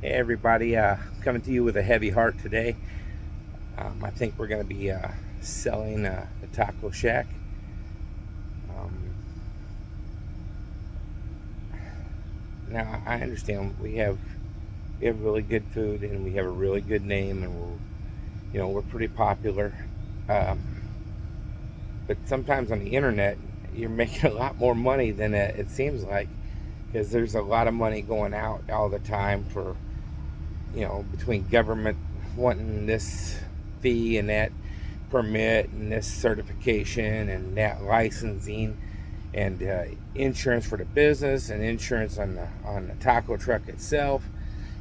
Hey everybody, coming to you with a heavy heart today. I think we're going to be selling the Taco Shack. Um, Now I understand we have really good food and we have a really good name and we're pretty popular. Um, but sometimes on the internet you're making a lot more money than it seems like, because there's a lot of money going out all the time for between government wanting this fee and that permit and this certification and that licensing and insurance for the business and insurance on the taco truck itself,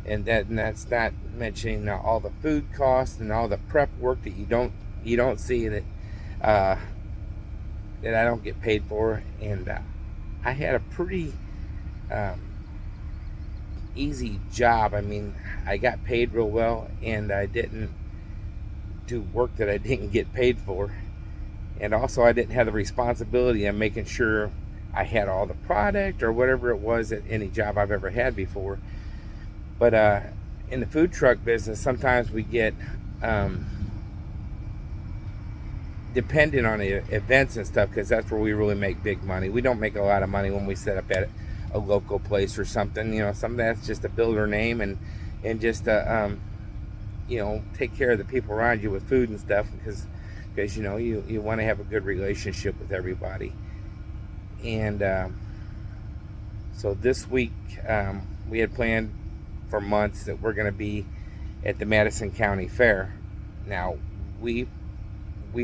and that's not mentioning all the food costs and all the prep work that you don't see uh, that I don't get paid for. And I had a pretty um, easy job. I mean, I got paid real well, and I didn't do work that I didn't get paid for. And also, I didn't have the responsibility of making sure I had all the product or whatever it was at any job I've ever had before. But in the food truck business, sometimes we get um, dependent on the events and stuff, because that's where we really make big money. We don't make a lot of money when we set up at a local place or something. Some of that's just to build our name and just take care of the people around you with food and stuff, because you want to have a good relationship with everybody. And so this week, we had planned for months that we're going to be at the Madison County Fair. Now, we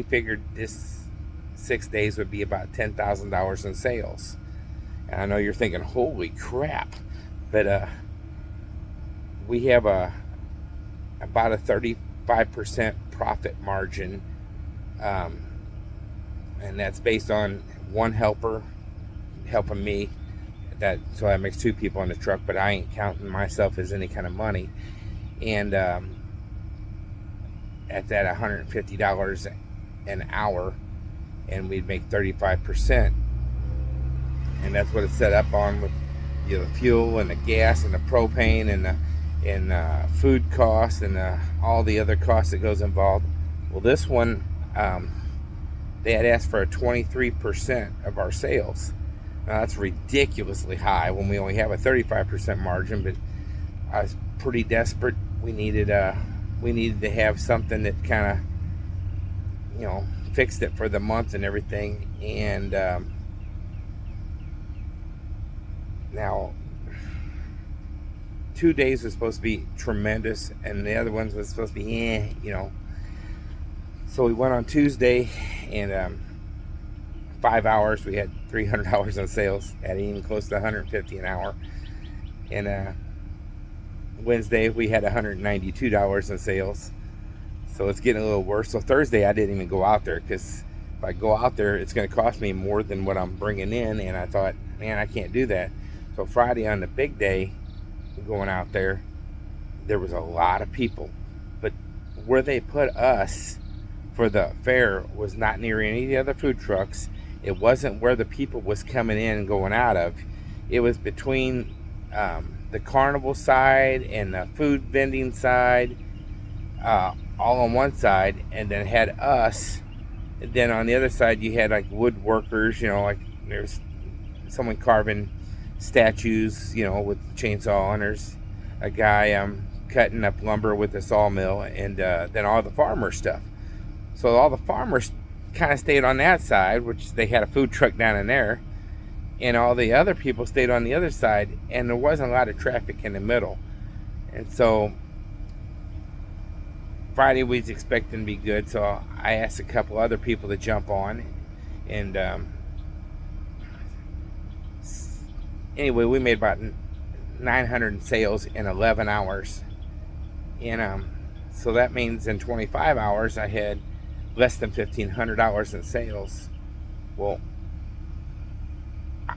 figured this 6 days would be about $10,000 in sales. And I know you're thinking, holy crap. But we have about a 35% profit margin. Um, and that's based on one helper helping me. So that makes two people in the truck, but I ain't counting myself as any kind of money. And at that $150 an hour, and we'd make 35%. And that's what it's set up on, with the fuel and the gas and the propane and food costs and all the other costs that goes involved. Well, this one, they had asked for a 23% of our sales. Now, that's ridiculously high when we only have a 35% margin, but I was pretty desperate. We needed to have something that kind of fixed it for the month and everything. And now 2 days was supposed to be tremendous, and the other ones was supposed to be. So we went on Tuesday, and 5 hours we had $300 in sales, at even close to $150 an hour. And Wednesday we had $192 in sales. So it's getting a little worse. So Thursday I didn't even go out there, because if I go out there it's going to cost me more than what I'm bringing in, and I thought, man, I can't do that. So Friday, on the big day, going out there was a lot of people, but where they put us for the fair was not near any of the other food trucks. It wasn't where the people was coming in and going out of. It was between the carnival side and the food vending side, all on one side, and then had us. And then on the other side, you had like woodworkers, like there's someone carving statues, with chainsaw, and there's a guy cutting up lumber with a sawmill, and then all the farmer stuff. So all the farmers kind of stayed on that side, which they had a food truck down in there, and all the other people stayed on the other side, and there wasn't a lot of traffic in the middle. And so Friday we was expecting to be good, so I asked a couple other people to jump on, and anyway, we made about 900 sales in 11 hours. And so that means in 25 hours I had less than $1,500 in sales. Well,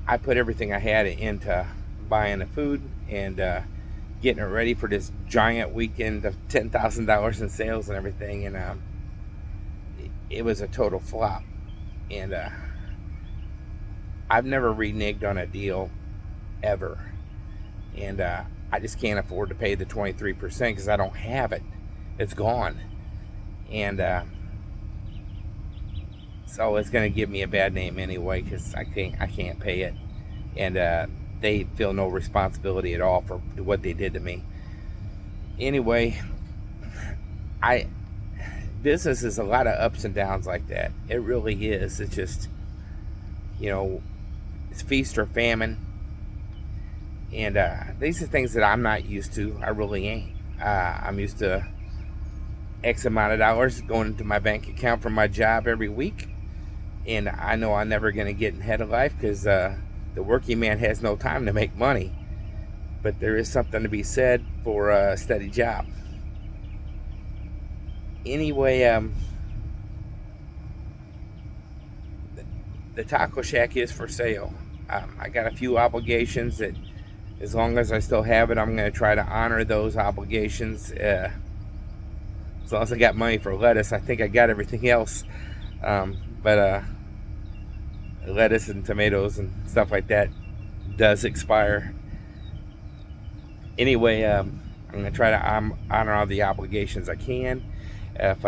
I put everything I had into buying the food and getting it ready for this giant weekend of $10,000 in sales and everything. And it was a total flop. And I've never reneged on a deal ever. and I just can't afford to pay the 23% because I don't have it. It's gone, and so it's going to give me a bad name anyway because I can't pay it, and they feel no responsibility at all for what they did to me. Anyway, business is a lot of ups and downs like that. It really is. It's just, it's feast or famine. And these are things that I'm not used to. I really ain't. I'm used to X amount of dollars going into my bank account from my job every week. And I know I'm never going to get ahead of life because the working man has no time to make money. But there is something to be said for a steady job. Anyway, the Taco Shack is for sale. I got a few obligations that, as long as I still have it, I'm going to try to honor those obligations. As long as I got money for lettuce, I think I got everything else. But lettuce and tomatoes and stuff like that does expire. Anyway, I'm going to try to honor all the obligations I can. If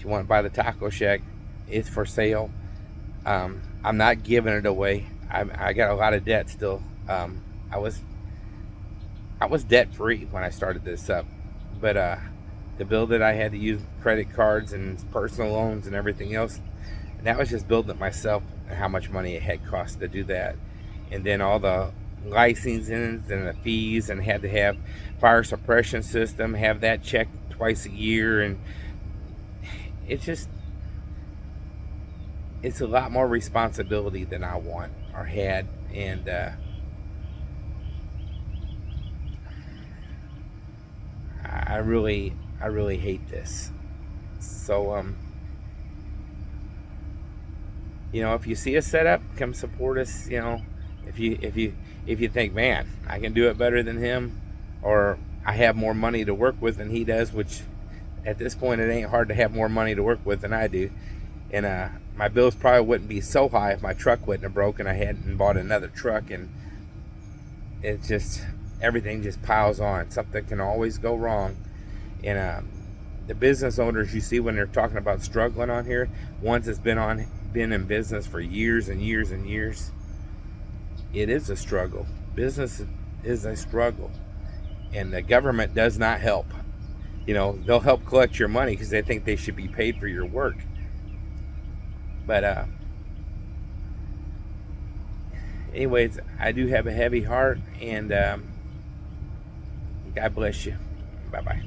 you want to buy the Taco Shack, it's for sale. I'm not giving it away. I got a lot of debt still. I was debt free when I started this up, but to build it, I had to use credit cards and personal loans and everything else. And that was just building it myself, and how much money it had cost to do that, and then all the licensings and the fees, and had to have fire suppression system, have that checked twice a year, and it's a lot more responsibility than I want or had, and I really hate this. So if you see us set up, come support us. If you think, man, I can do it better than him, or I have more money to work with than he does, which at this point it ain't hard to have more money to work with than I do. And my bills probably wouldn't be so high if my truck wouldn't have broken. I hadn't bought another truck, and it's just, everything just piles on. Something can always go wrong. And the business owners you see when they're talking about struggling on here, ones that's been in business for years and years and years, it is a struggle. Business is a struggle, and the government does not help. They'll help collect your money because they think they should be paid for your work. But anyways, I do have a heavy heart, and God bless you. Bye-bye.